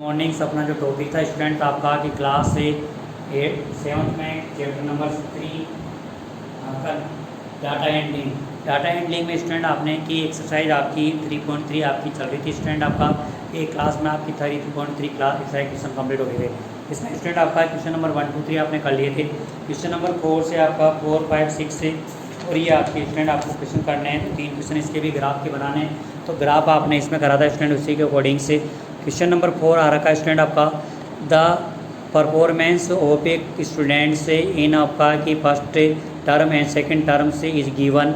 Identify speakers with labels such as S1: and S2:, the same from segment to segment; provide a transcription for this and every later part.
S1: Morning से अपना जो टॉपिक था स्टूडेंट आपका कि क्लास से 7th में चैप्टर नंबर 3 आपका डाटा हैंडलिंग। डाटा हैंडलिंग में स्टूडेंट आपने की एक्सरसाइज आपकी 3.3 आपकी चल रही थी स्टूडेंट आपका एक क्लास में आपकी 3.3 क्लास एक्सरसाइज क्वेश्चन कंप्लीट हो गए थे। इसमें स्टूडेंट आपका क्वेश्चन नंबर 1, 2, 3 आपने कर लिए थे। क्वेश्चन नंबर 4 से आपका 4, 5, 6 से और ये आपके स्टूडेंट आपको क्वेश्चन करने हैं, तो 3 क्वेश्चन इसके भी ग्राफ के बनाने हैं। तो ग्राफ आपने इसमें करा था स्टूडेंट उसी के अकॉर्डिंग से। क्वेश्चन नंबर 4 आ रखा है स्टूडेंट आपका the performance of a student से इन आपका कि first term and second term से is given.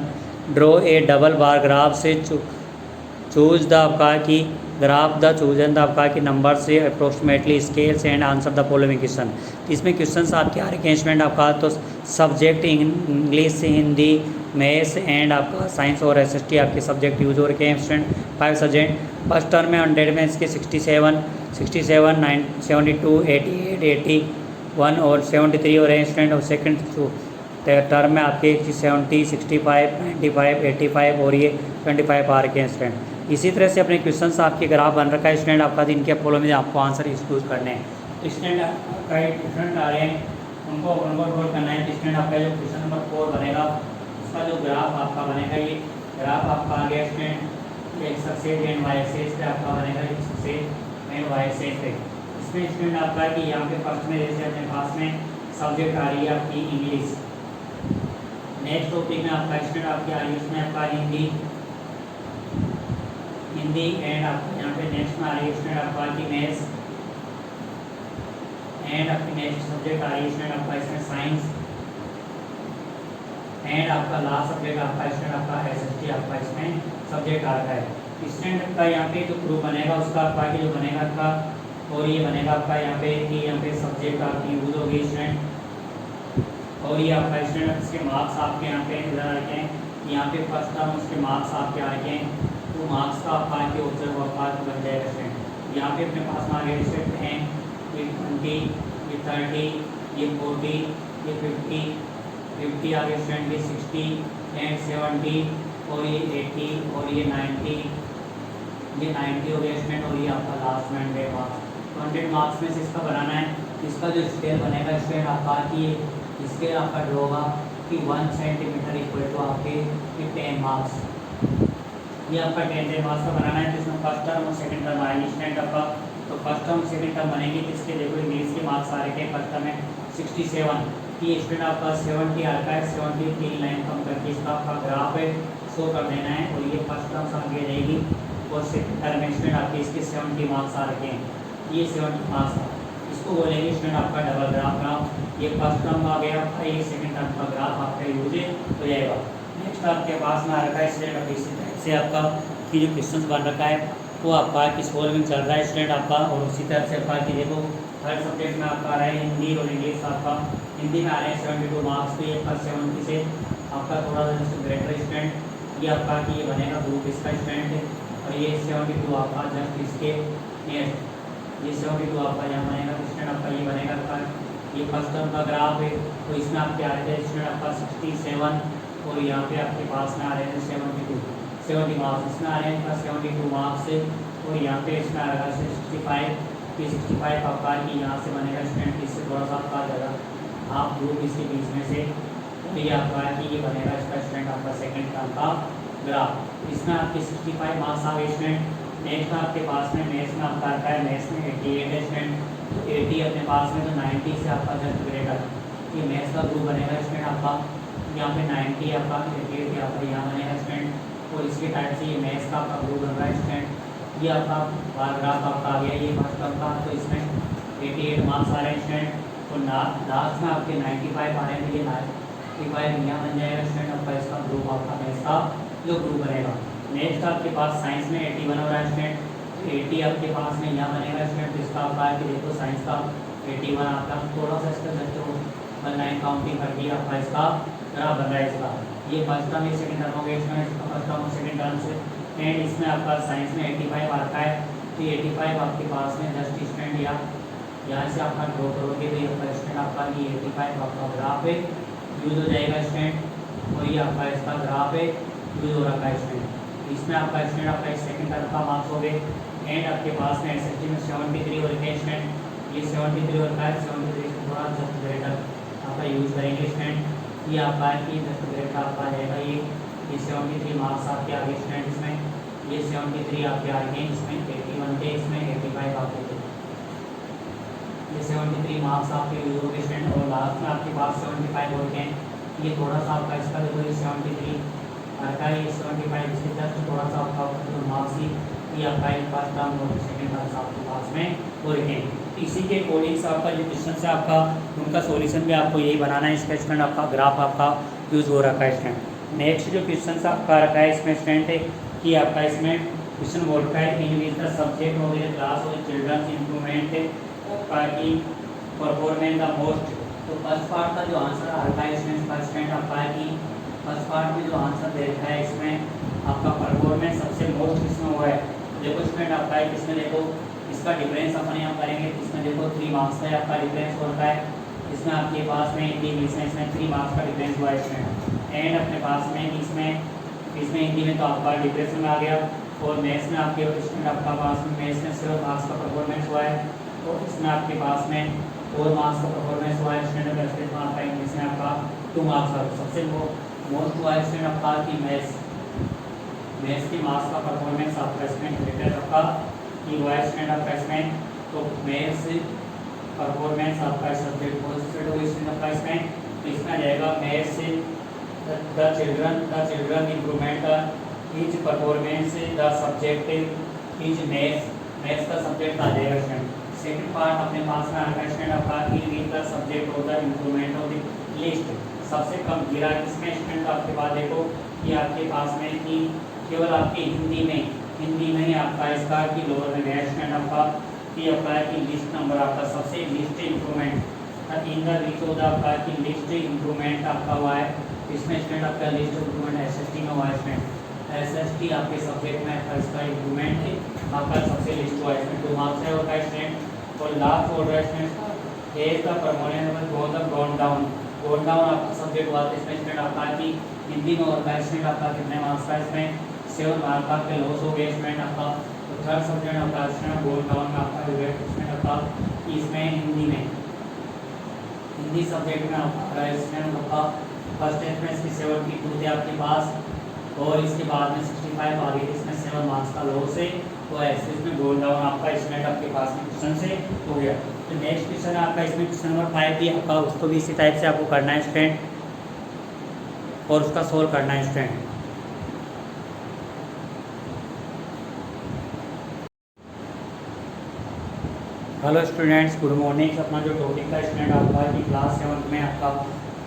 S1: Draw a double bar graph से चूज द आपका कि ग्राफ द चूजन द आपका कि नंबर से approximately scales and answer the following question. इसमें क्वेश्चन आपके आ रहे हैं स्टूडेंट आपका तो subject English, Hindi, maths and आपका साइंस और एसएसटी आपके सब्जेक्ट यूज हो रखे हैं स्टूडेंट। 5 सब्जेक्ट। फर्स्ट टर्म में 100 में इसके 67, 9, 72, 88, 81 और 73 हो रहे हैं स्टूडेंट। और सेकंड टर्म में आपके 70, 65, 95, 85 और ये 25 आ रखे हैं स्टूडेंट। इसी तरह से अपने क्वेश्चन आपके ग्राफ बन रखा है स्टूडेंट आपका, इनके फॉलो में आपको आंसर यूज करने हैं। स्टूडेंट स्टूडेंट आ रहे हैं उनको नंबर करना है। स्टूडेंट आपका जो क्वेश्चन नंबर 4 बनेगा उसका जो ग्राफ आपका बनेगा, ये ग्राफ आपका आ गया student x axis and y axis पे आपका बनेगा, x axis and y axis पे। इसमें स्टूडेंट आपका कि यहाँ पे फर्स्ट में जैसे अपने पास में सब्जेक्ट आ रही है आपकी इंग्लिश। नेक्स्ट टॉपिक में आपका स्टूडेंट आपकी आ रही है उसमें आपका हिंदी एंड आपका यहाँ पे नेक्स्ट में आ रही है स्टूडेंट आपका की मैथ्स एंड आपकी नेक्स्ट सब्जेक्ट आ रही है स्टूडेंट आपका इसमें साइंस एंड आपका लास्ट सब्जेक्ट आपका स्टूडेंट आपका एसएसटी आपका इसमें सब्जेक्ट आ रहा है। स्टूडेंट का यहाँ पे जो ग्रुप बनेगा उसका आपका कि जो बनेगा आपका और ये बनेगा आपका यहाँ पे कि यहाँ पे सब्जेक्ट आपकी यूज होगी स्टूडेंट। और ये आपका स्टूडेंट इसके मार्क्स आपके यहाँ पे इधर आ रखे हैं, यहाँ पे फर्स्ट टर्म उसके मार्क्स आपके आ रखे हैं, तो मार्क्स का आपका के ऑब्जर्व आपका बन जाएगा स्टूडेंट। यहाँ पे अपने पास में आगे स्टूडेंट हैं ये 20, ये 30, ये 40, ये 50 आगे स्टूडेंट ये 60 एंड 70 और ये 80 और ये 90, ये 90 हो गया स्टूडेंट। और ये आपका लास्ट में 100 मार्क्स। 100 मार्क्स में से इसका बनाना है, इसका जो स्केल बनेगा स्टूडेंट आपका कि इसके आपका ड्रॉ होगा कि 1 सेंटीमीटर इक्वल टू आपके 10 मार्क्स। ये आपका 10 मार्क्स का बनाना है, जिसमें फर्स्ट टर्म और सेकंड टर्म आएगी स्टूडेंट आपका। तो फर्स्ट टर्म सेकंड टर्म बनेगी किसके, देखो इंग्लिश के मार्क्स आ रहे हैं फर्स्ट टर्म में 67 की स्टूडेंट आपका 70 आ रहा है, 70 3 लाइन कम करके इसका आपका ग्राफ है शो कर देना है। और ये फर्स्ट टर्म आगे रहेगी और सेकंड टर्म में स्टूडेंट आपके इसके 70 मार्क्स आ रखे हैं, ये 70 मार्क्स इसको बोलेंगे स्टूडेंट आपका डबल ग्राफ। ये फर्स्ट टर्म आ गया आपका, ये सेकंड टर्म का ग्राफ आपका यूज हो जाएगा। नेक्स्ट आपके पास में आ रखा है स्टूडेंट अभी से आपका कि जो क्वेश्चन बन रखा है वो आपका कि सॉल्विंग चल रहा है स्टूडेंट आपका। और उसी तरह से आपका कि देखो हर सब्जेक्ट में आपका आ रहा है हिंदी और इंग्लिश आपका। हिंदी में आ रहे हैं 72 मार्क्स, तो ये 70 से आपका थोड़ा सा ग्रेटर स्टूडेंट। ये आपका कि ये बनेगा ग्रुप इसका स्टूडेंट। और ये 72 आपका जस्ट इसके नेक्स्ट ये 72 आपका यहाँ बनेगा स्टूडेंट आपका, ये बनेगा आपका ये फर्स्ट टर्म का ग्राफ है। तो इसमें आपके आ रहे थे स्टूडेंट आपका 67 और यहाँ पे आपके पास में आ रहे थे 70 मार्क्स। इसमें आ रहे हैं 72 मार्क्स से। और यहाँ पे इसमें आ रहा है 65, ये 65 आपका कि यहाँ से बनेगा स्टूडेंट, इससे थोड़ा सा आपका ज़्यादा हाफ ग्रुप इसके बीच में से। तो ये आपका है कि ये बनेगा इसका स्टूडेंट आपका सेकंड टर्म का ग्राफ। इसमें आपके 65 मार्क्स आ गए स्टूडेंट। नेक्स्ट आपके पास में मैथ्स में आपका आता है, मैथ्स में 88 है स्टूडेंट। तो 80 अपने पास में, तो 90 से आपका जस्ट ग्रेटर ये मैथ्स का ग्रुप बनेगा स्टूडेंट आपका। यहाँ पे 90 आपका 88 यहाँ पर यहाँ बनेगा स्टूडेंट। और इसके टाइप से ये मैथ्स का आपका ग्रुप बन रहा है स्टूडेंट। ये आपका बार ग्राफ आपका आ गया ये फर्स्ट टर्म का, तो इसमें 88 मार्क्स आ रहे हैं स्टूडेंट। और लास्ट में आपके 95 आ रहे हैं, ये 95 यहाँ बन जाएगा स्टूडेंट आपका इसका ग्रुप आपका मैथ्स का जो ग्रुप बनेगा। नेक्स्ट आपके पास साइंस में 81 हो रहा है स्टूडेंट, तो 80 आपके पास में यहाँ बनेगा स्टूडेंट। तो इसका आपका है कि देखो साइंस का 81 आपका थोड़ा सा इसका जस्ट 1 लाइन काउंटिंग कर दिया आपका इसका ग्राफ बन रहा है इसका। ये फर्स्ट टर्म ये सेकंड टर्म हो गया इसमें, इसका फर्स्ट टर्म और सेकंड टर्म से। एंड इसमें आपका साइंस में 85 आता है, तो 85 आपके पास में जस्ट स्टूडेंट यहाँ से आपका ड्रॉ करोगे तो ये आपका स्टूडेंट आपका ये 85 आपका ग्राफ है यूज हो जाएगा स्टूडेंट। और ये आपका इसका ग्राफ है यूज हो रखा है स्टूडेंट। इसमें आपका स्टूडेंट आपका सेकंड टर्म का मार्क्स हो गए एंड आपके पास में एस में 73 और स्टूडेंट, ये 73 और 73 से थोड़ा जस्ट ग्रेटर आपका यूज़ करेंगे स्टूडेंट। ये आपका है कि जस्ट ग्रेटर आपका आ जाएगा ये 73 मार्क्स आपके आगे स्टूडेंट इसमें, ये 73 आपके आगे इसमें 81 थे, इसमें 85 आपके थे, ये 73 मार्क्स आपके यूज हो गए स्टूडेंट। और लास्ट में आपके पास 75 होते हैं, ये थोड़ा सा आपका इसका देखो ये 73 आता है, ये 75 इसके जस्ट थोड़ा सा आपका मार्क्स ही ये आपका फर्स्ट टर्म और सेकेंड टर्म आपके पास में हो रहे हैं। इसी के अकॉर्डिंग से आपका जो क्वेश्चन है आपका उनका सॉल्यूशन भी आपको यही बनाना है। इसका स्टूडेंट आपका ग्राफ आपका यूज़ हो रखा है स्टूडेंट। नेक्स्ट जो क्वेश्चन आपका रखा है इसमें स्टूडेंट है कि आपका इसमें क्वेश्चन बोल रखा है in which the subject of the class और चिल्ड्रंस इंप्रूवमेंट की परफॉर्मेंस द मोस्ट। तो फर्स्ट पार्ट का जो आंसर आ रखा है इसमें फर्स्ट स्टूडेंट आपका है कि फर्स्ट पार्ट में जो आंसर दे रखा है इसमें आपका परफॉर्मेंस सबसे मोस्ट किसमें हुआ है। देखो स्टूडेंट आपका है किसमें, देखो इसका डिफरेंस अपन यहाँ करेंगे, इसमें देखो 3 मार्क्स का आपका डिफरेंस हो रखा है, इसमें आपके पास में हिंदी में इसमें 3 मार्क्स का डिफरेंस हुआ है इसमें। एंड अपने पास में इसमें हिंदी में तो आपका डिप्रेशन में आ गया, और मैथ्स में आपके स्टूडेंट आपका पास में मैथ्स में 7 मार्क्स का परफॉर्मेंस हुआ है, तो इसमें आपके पास में 4 मार्क्स का परफॉर्मेंस हुआ है स्टूडेंट। अगर मार्क्स का इंग्लिश में आपका 2 मार्क्स का सबसे मोस्ट हुआ है स्टूडेंट आपका कि मैथ्स की मार्क्स का परफॉर्मेंस आपका इसमें ग्रेटर आपका की हुआ है स्टूडेंट आपका इसमें। तो मैथ्स परफॉर्मेंस आपका सब्जेक्ट पॉजिटिव हुई स्टूडेंट आपका इसमें, तो इसमें आ जाएगा maths the children improvement each performance the subject each maths का सब्जेक्ट आ जाएगा स्टूडेंट। सेकंड पार्ट अपने पास में आएगा स्टूडेंट आपका in the subject of the improvement of the list. सबसे कम गिरा किसमें स्टूडेंट आपके पास देखो कि आपके पास में कि केवल आपके हिंदी में ही आपका इसका कि लोअर में गया स्टूडेंट आपका कि आपका है कि लिस्ट नंबर आपका सबसे list improvement in the list of the आपका कि लिस्ट इंप्रूवमेंट आपका हुआ है इसमें स्टूडेंट आपका लिस्ट इंप्रूवमेंट एसएसटी में हुआ है स्टूडेंट। एसएसटी आपके सब्जेक्ट में इसका इंप्रूवमेंट आपका सबसे लिस्ट हुआ है इसमें 2 मार्क्स है और स्टूडेंट। और लास्ट ऑर्डर है student as the permanent gone down आपका सब्जेक्ट हुआ था इसमें स्टूडेंट आपका कि हिंदी में और स्टूडेंट आपका कितने मार्क्स का इसमें 7 मार्क्स आपके लॉस हो गए स्टूडेंट आपका। तो थर्ड सब्जेक्ट आपका स्टूडेंट गोन डाउन में आपका स्टूडेंट आपका इसमें हिंदी सब्जेक्ट में आपका स्टूडेंट आपका फर्स्ट इसमें इसकी 72 थे आपके पास, और इसके बाद में 65 आ गई इसमें 7 मार्क्स का लॉस है। तो ऐसे इसमें गोल डाउन आपका स्टूडेंट आपके पास में क्वेश्चन से हो गया। तो नेक्स्ट क्वेश्चन है आपका इसमें क्वेश्चन नंबर 5 भी आपका, उसको भी इसी टाइप से आपको करना है स्टूडेंट और उसका सोल्व करना है student. Hello students, good morning. अपना जो टॉपिक का स्टूडेंट आपका कि क्लास 7 में आपका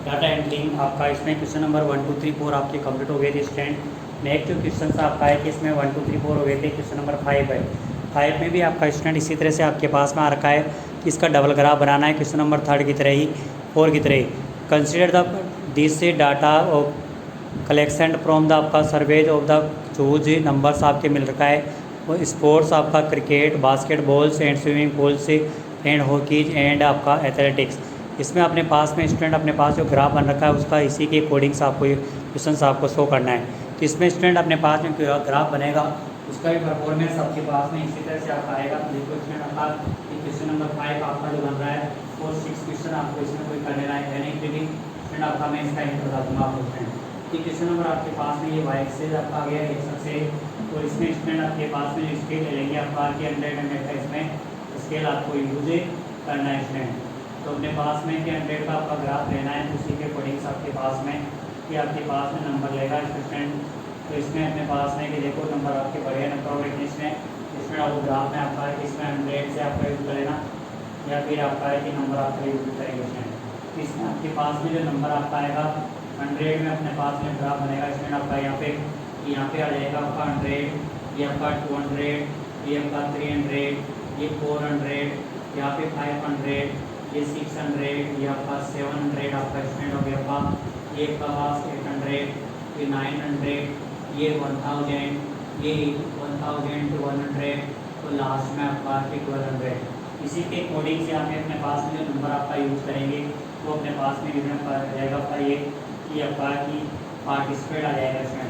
S1: डाटा एंट्रिंग आपका इसमें क्वेश्चन नंबर 1 2 3 4 आपके कंप्लीट हो गए थे स्टूडेंट। नेक्स्ट जो क्वेश्चन आपका है कि इसमें 1 2 3 4 हो गए थे, क्वेश्चन नंबर 5 है। 5 में भी आपका स्टूडेंट इसी तरह से आपके पास में आ रखा है कि इसका डबल ग्राफ बनाना है क्वेश्चन नंबर 3 की तरह ही 4 की तरह ही। Consider the this data of collection from the आपका surveys of the choose numbers आपके मिल रखा है। वो स्पोर्ट्स आपका cricket, basketballs and swimming pools and hockeys and आपका एथलेटिक्स। इसमें अपने पास में स्टूडेंट अपने पास जो ग्राफ बन रखा है उसका इसी के अकॉर्डिंग से आपको ये क्वेश्चन आपको शो करना है। तो इसमें स्टूडेंट अपने पास में ग्राफ बनेगा, उसका भी परफॉर्मेंस आपके पास में इसी तरह से आपका आएगा। तो देखो स्टूडेंट आपका क्वेश्चन नंबर 5 आपका जो बन रहा है और 6 क्वेश्चन आपको इसमें कोई करने लायक है नहीं, क्योंकि स्टूडेंट आपका मैं इसका हिंट बता दूँगा आपको स्टूडेंट कि क्वेश्चन नंबर आपके पास में ये वाई एक्सेस आपका आ गया एक सबसे, और इसमें स्टूडेंट आपके पास में जो स्केल ले लेंगे आपका कि 100 का इसमें स्केल आपको यूज करना है स्टूडेंट। तो अपने पास में कि 100 का आपका ग्राफ लेना है, तो उसी के अकॉर्डिंग आपके पास में कि आपके पास में नंबर लेगा स्टूडेंट। तो इसमें अपने पास में कि देखो नंबर आपके बढ़िया नंबर और इसमें आपको ग्राफ में आपका है कि इसमें 100 से आपका यूज करेना या फिर आपका है कि नंबर आपका यूज करेंगे स्टूडेंट। इसमें आपके पास में जो नंबर आपका आएगा 100 में अपने पास में ग्राफ बनेगा स्टूडेंट आपका यहाँ पे आ जाएगा आपका 100, ये आपका 200, ये आपका 300, ये 400, यहाँ पे 500, ये 600, ये आपका 700 आपका स्टूडेंट हो गया आपका, ये आपका 800, ये 900, ये 1000, ये 1100, तो लास्ट में आपका 1200। इसी के अकॉर्डिंग से आप अपने पास में जो नंबर आपका यूज़ करेंगे वो अपने पास में यूज आ जाएगा आपका ये कि आपका कि पार्टिसिपेट आ जाएगा इसमें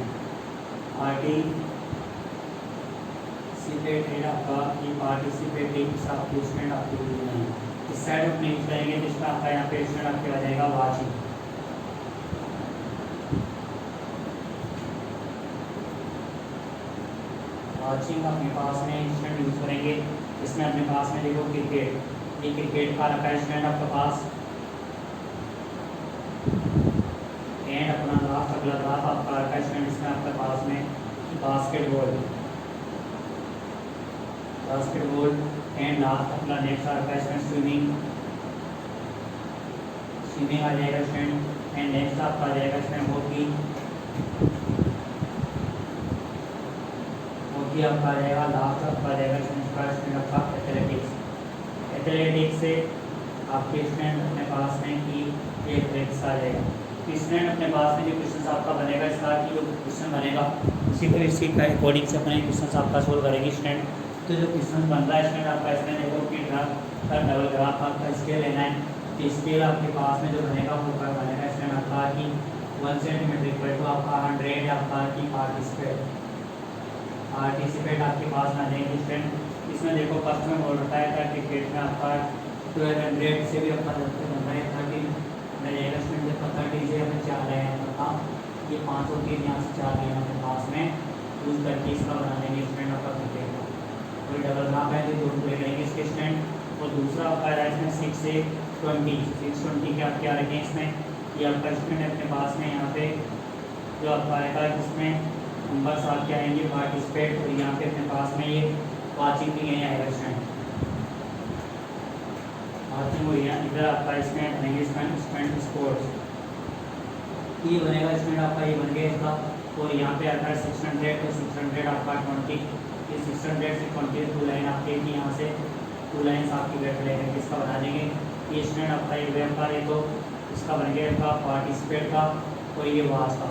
S1: पार्टिसिपेटेड आपका ये पार्टिसिपेटिंग आपकी स्टूडेंट आपकी नहीं इस साइड अपने यूज करेंगे तो इसका आपका यहाँ पे स्टूडेंट आपके आ जाएगा वाचिंग। वाचिंग अपने पास में स्टूडेंट यूज करेंगे। इसमें अपने पास में देखो क्रिकेट, ये क्रिकेट का रखा है स्टूडेंट आपके पास। एंड अपना लास्ट अगला ग्राफ आपका रखा है स्टूडेंट इसमें आपके पास में बास्केटबॉल, बास्केटबॉल एंड लास्ट अपना नेक्स्ट आ रखा है स्टूडेंट स्विमिंग, स्विमिंग आ जाएगा स्टूडेंट। एंड नेक्स्ट आपका आ जाएगा स्टूडेंट हॉकी, हॉकी आपका आ जाएगा। लास्ट आपका आ जाएगा स्टूडेंट आपका एथलेटिक्स, एथलेटिक्स से आपके स्टूडेंट अपने पास में कि ये एथलेटिक्स आ जाएगा। तो स्टूडेंट अपने पास में जो क्वेश्चन आपका बनेगा इसका कि जो क्वेश्चन बनेगा उसी को इसी का अकॉर्डिंग से अपने क्वेश्चन आपका सोल्व करेंगे स्टूडेंट। तो जो क्वेश्चन बन रहा है स्टूडेंट आपका इसमें देखो कि ग्राफ का डबल ग्राफ आपका स्केल लेना है। तो स्केल आपके पास में जो बनेगा वो क्या बनेगा स्टूडेंट आपका कि 1 सेंटीमीटर इक्वल टू आपका 100 आपका की पार्टिसिपेट आपके पास आ जाएंगे स्टूडेंट। इसमें देखो फर्स्ट में बोल रखा है क्रिकेट में आपका 1200 से भी आपका बन रहा है 30 जाएगा स्टूडेंट। जब 30 से हमें 4 रहे हैं आपका ये 503 यहाँ से 4 लेना अपने पास में यूज करके इसका बना देंगे स्टूडेंट आपका क्रिकेट का। कोई डबल ग्राफ है तो दो टुकड़े करेंगे इसके स्टूडेंट। और दूसरा आपका है इसमें 6 से 20 के आप क्या रखें इसमें ये आपका स्टूडेंट अपने पास में यहाँ पे जो आपका आएगा इसमें नंबर्स आपके आएंगे पार्टिसिपेट और यहाँ पे अपने पास में ये वाचिंग भी यहीं आएगा स्टूडेंट, वाचिंग हुई है। इधर आपका इसमें बनेंगे स्टूडेंट स्पोर्ट्स, ये बनेगा स्टूडेंट आपका ये बन गया इसका। और यहाँ पे आता है 600 तो 600 आपका 20 ये 600 से 20 टू लाइन आपके यहाँ से 2 लाइन्स आपकी वेट लेकर इसका बना देंगे। ये स्टूडेंट आपका ये वेब का ये तो इसका बन गया इसका पार्टिसिपेट का और ये वाच का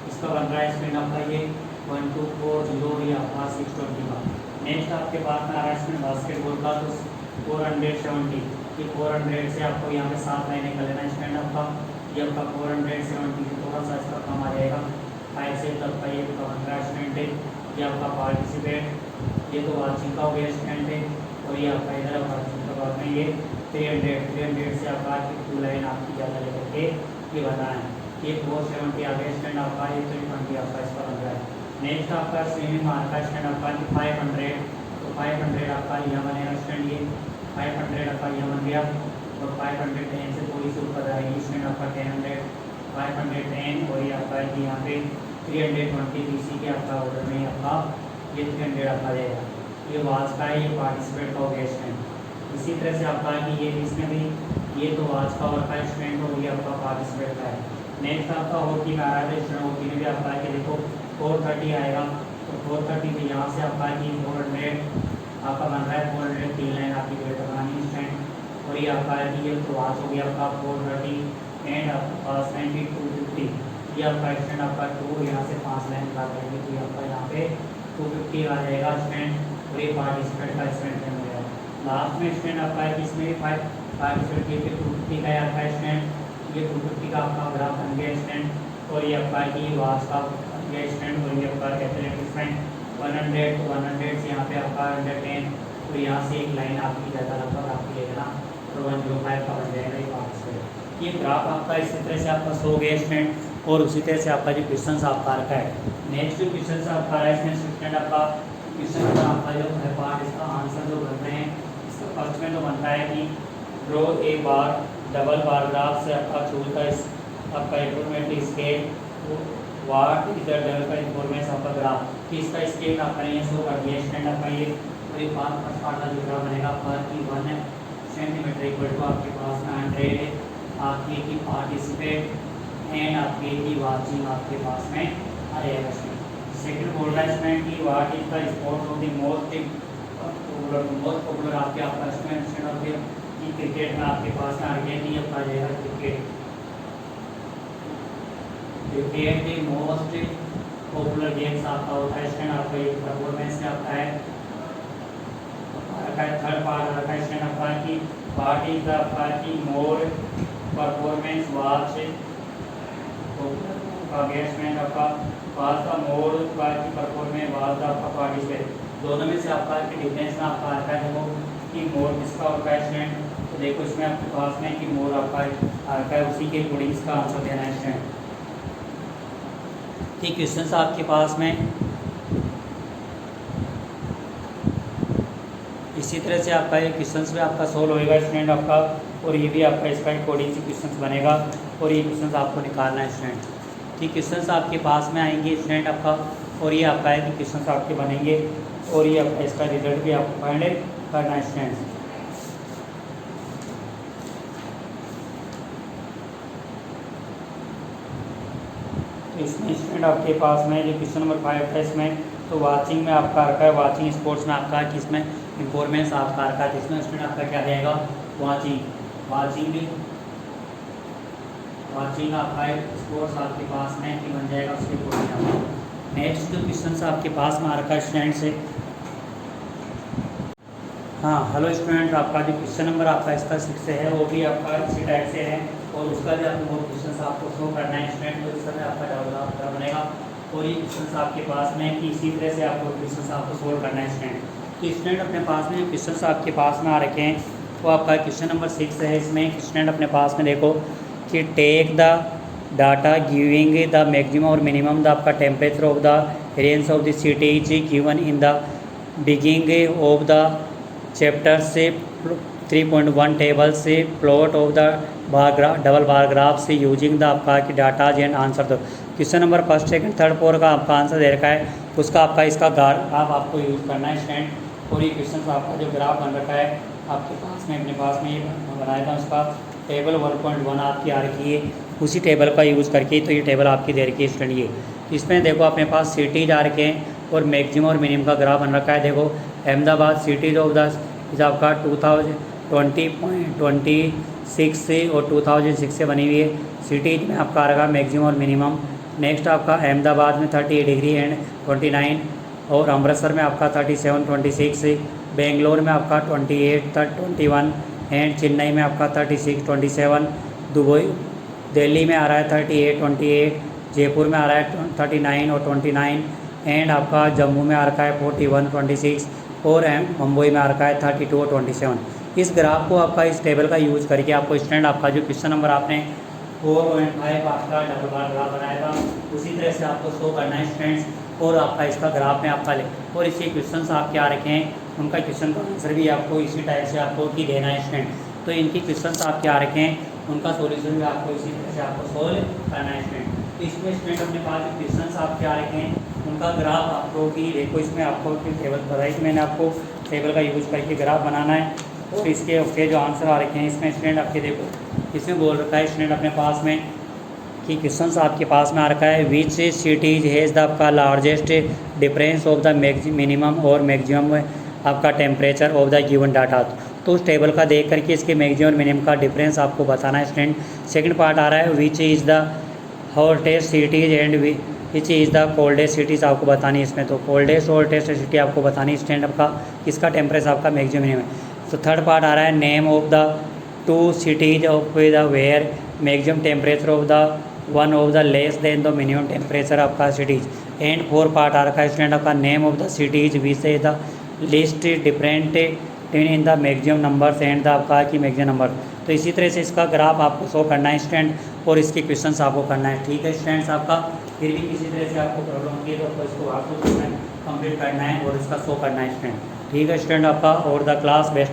S1: इसका बन रहा है स्टूडेंट आपका ये 1240 ये आपका 620 का। नेक्स्ट आपके पास में आ रहा है स्टूडेंट बास्केटबॉल का तो 470 ये 400 से आपको यहाँ पे 7 लाइनें कर लेना स्टूडेंट आपका। ये आपका 470 से थोड़ा सा इसका कम आ जाएगा 5 से तब का ये बन रहा है स्टूडेंट। ये आपका पार्टिसिपेट ये तो वाचिंग का हो गया स्टूडेंट है। और ये आपका इधर वाचिंग का बाद में ये 300 से आपका 2 लाइन आपकी ज़्यादा लेकर के ये बना है। ये 470 आ गया स्टैंड आपका ये 320 आपका इसका बन रहा है। नेक्स्ट आपका स्विमिंग मार्का स्टैंड आपका 500 तो 500 आपका यहाँ बनेगा स्टैंड ये 500 आपका यहाँ बन गया। और 510 से थोड़ी सी ऊपर आएगी स्टैंड आपका 10 510 और ये आपका यहाँ पे 320 BC के आपका ऑर्डर में आपका ये 300 आपका जाएगा। ये वाच का है ये पार्टिसिपेट का हो गया स्टैंड। इसी तरह से आपका कि ये इसमें भी ये तो वाच का और का स्टैंड और ये आपका पार्टिसिपेट का है। नेक्स्ट आपका हॉकी में आ रहा है स्टूडेंट हॉकी में भी आपका है कि देखो 430 आएगा तो 430 से यहाँ से आपका कि 400 आपका बन रहा है 400 3 लाइन आपकी वेट बनानी स्टैंड। और ये आपका है कि ये तो वाच हो गया आपका 430 एंड आपका पास 250 ये आपका स्टैंड आपका 2 यहाँ से 5 लाइन का करेंगे तो ये आपका यहाँ पे 250 आ जाएगा स्टैंड। और ये पार्टिसिपेट का स्टैंड बन गया। लास्ट में स्टैंड आपका है कि इसमें भी पार्टिसिपेट ये 250 का आपका स्टैंड ये 250 का आपका ग्राफ बन गया स्टैंड। और ये आपका कि वाच का ये स्टैंड और ये आपका एथलेटिक्स में 100 to 100 से यहाँ पे आपका 110 तो यहाँ से एक लाइन आपकी ज़्यादा लगभग आपकी लेना तो 105 का बन जाएगा ये पार्टिसिपेट। ये ग्राफ आपका इसी तरह से आपका सो गया स्टैंड। और उसी तरह से आपका जो क्वेश्चन आपका रखा है नेक्स्ट जो क्वेश्चन आपका है इसमें स्टूडेंट आपका क्वेश्चन का आपका जो है पार्ट इसका आंसर जो बनते हैं इसका फर्स्ट में तो बनता है कि draw a bar double bar graph से आपका चूज का इस आपका इंफॉर्मेटिव स्केल वाट इधर डबल का इंफॉर्मेशन आपका ग्राफ कि इसका स्केल आप करेंगे शो कर दिया स्टैंड आपका ये और ये फर्स्ट पार्ट का जो ग्राफ बनेगा पर की 1 सेंटीमीटर इक्वल टू आपके पास में 100 आपके की पार्टिसिपेट एंड आपके की वाचिंग आपके पास में आ जाएगा। सेकंड बोल रहा है इसमें कि what is the sport of the most popular आपके आपका इसमें ऑफ द क्रिकेट में आपके पास में आर्गेनी आपका जाएगा क्रिकेट के मोस्ट पॉपुलर गेम्स आपका होता है स्टैंड आपका ये परफॉर्मेंस में आपका है। थर्ड पार्ट रखा है स्टैंड आपका कि पार्ट इज द आपका की मोर परफॉर्मेंस वाच का गेम्समेंट आपका पास का मोर की परफॉर्मेंस वाच आपका पार्टिसिपेट दोनों में से आपका डिफरेंस में आपका आता है देखो कि मोड किसका होता है स्टूडेंट। तो देखो इसमें आपके पास में कि मोड आपका आता है, उसी के अकॉर्डिंग इसका आंसर देना है स्टूडेंट। ठीक क्वेश्चन आपके पास में इसी तरह से आपका ये क्वेश्चन में आपका सोल्व होएगा स्टूडेंट आपका, और ये भी आपका इसका अकॉर्डिंग से क्वेश्चन बनेगा और ये क्वेश्चन आपको निकालना है स्टूडेंट। ठीक क्वेश्चन आपके पास में आएंगे स्टूडेंट आपका, और ये आपका है कि क्वेश्चन आपके बनेंगे और ये आपका इसका रिजल्ट भी आपको फाइंड करना है स्टूडेंट। इसमें स्टूडेंट आपके पास में जो क्वेश्चन नंबर 5 है इसमें तो वाचिंग में आपका रखा है, वाचिंग स्पोर्ट्स में आपका कि इसमें इंफॉर्मेंस आपका रखा है, जिसमें स्टूडेंट आपका क्या रहेगा वाचिंग आपका स्पोर्ट्स आपके पास में कि बन जाएगा उसके अकॉर्डिंग। नेक्स्ट जो क्वेश्चन आपके पास में आ रखा है स्टूडेंट से, हाँ हेलो स्टूडेंट, आपका जो क्वेश्चन नंबर आपका इसका 6 से है वो भी आपका इसी टाइप से है और उसका भी आपको वो क्वेश्चन आपको शो करना है स्टूडेंट। तो इसका भी आपका डबल बनेगा और ये क्वेश्चन आपके पास में कि इसी तरह से आपको क्वेश्चन आपको सोल्व करना है स्टूडेंट। तो स्टूडेंट अपने पास में क्वेश्चन आपके पास में आ रखे हैं, तो आपका क्वेश्चन नंबर 6 है। इसमें स्टूडेंट अपने पास में देखो कि take the data giving the maximum और मिनिमम द आपका temperature of the range of the city is given in the beginning of the chapter से 3.1 टेबल से plot of the double bar graph से using the आपका की datas and answer दो। Question number 1, 2, 3, 4 का आपका answer दे रखा है, उसका आपका इसका ग्राफ आपको यूज़ करना है स्टूडेंट। और ये क्वेश्चन आपका जो ग्राफ बन रखा है आपके पास में अपने पास में ये बनाया था, उसका टेबल 1.1 आपकी आ रखी है, उसी टेबल का यूज़ करके तो ये टेबल आपकी दे रखी है स्टूडेंट। ये इसमें देखो अपने पास सिटीज आ रखे हैं और मैक्सिमम और मिनिमम का ग्राफ बन रखा है। देखो Ahmedabad cities of the is आपका 2026 से और 2006 से बनी हुई है। सिटीज में आपका आ रहा मैक्सिमम और मिनिमम। नेक्स्ट आपका अहमदाबाद में 38 डिग्री एंड 29, और अमृतसर में आपका 37, 26, बेंगलोर में आपका 28, 21 एंड चेन्नई में आपका 36, 27, दुबई दिल्ली में आ रहा है 38, 28, जयपुर में आ रहा है 39 और 29 एंड आपका जम्मू में आ रखा है 41, 26 और मुंबई में आ रखा है 32 और 27। इस ग्राफ को आपका इस टेबल का यूज़ करके आपको स्टूडेंट आपका जो क्वेश्चन नंबर आपने 4 और 5 आपका डबल बार ग्राफ बनाया था उसी तरह से आपको शो करना है स्टूडेंट्स, और आपका इसका ग्राफ में आपका ले और इसके क्वेश्चन आपके आ रखे हैं, उनका क्वेश्चन का आंसर भी आपको इसी टाइप से आपको की देना है स्टूडेंट। तो इनकी क्वेश्चन आपके आ रखे हैं, उनका सोल्यूशन भी आपको इसी तरह से आपको सोल्व करना है स्टूडेंट। तो इसमें स्टूडेंट अपने पास जो क्वेश्चन आपके आ रखे हैं उनका ग्राफ आपको कि देखो इसमें आपको टेबल बताई कि मैंने आपको टेबल का यूज़ करके ग्राफ बनाना है, और इसके जो आंसर आ रखे हैं इसमें स्टूडेंट आपके देखो इसमें बोल रखा है स्टूडेंट अपने पास में कि क्वेश्चन आपके पास में आ रखा है विच सिटीज हैज़ द आपका largest difference of the minimum और मैक्सिमम आपका temperature of the given data. तो उस टेबल का देख करके इसके मैक्सिमम और मिनिमम का डिफरेंस आपको बताना है स्टूडेंट। सेकंड पार्ट आ रहा है which is the hottest cities and which is the coldest cities आपको बतानी है इसमें। तो कोल्डेस्ट और हॉटेस्ट सिटी आपको बतानी है स्टूडेंट आपका इसका टेम्परेचर आपका मैक्सिमम मिनिमम है। तो थर्ड पार्ट आ रहा है name of the 2 cities of the where maximum temperature of the one of the less than the minimum temperature आपका सिटीज। एंड 4 पार्ट आ रखा है स्टूडेंट आपका name of the cities which is the list different in the maximum numbers and the आपका की maximum number. तो इसी तरह से इसका ग्राफ आपको शो करना है स्टूडेंट, और इसके क्वेश्चंस आपको करना है। ठीक है स्टूडेंट्स, आपका फिर भी किसी तरह से आपको प्रॉब्लम होगी तो आपको इसको आपको कंप्लीट करना है और इसका शो करना है स्टूडेंट। ठीक है स्टूडेंट आपका, और द क्लास बेस्ट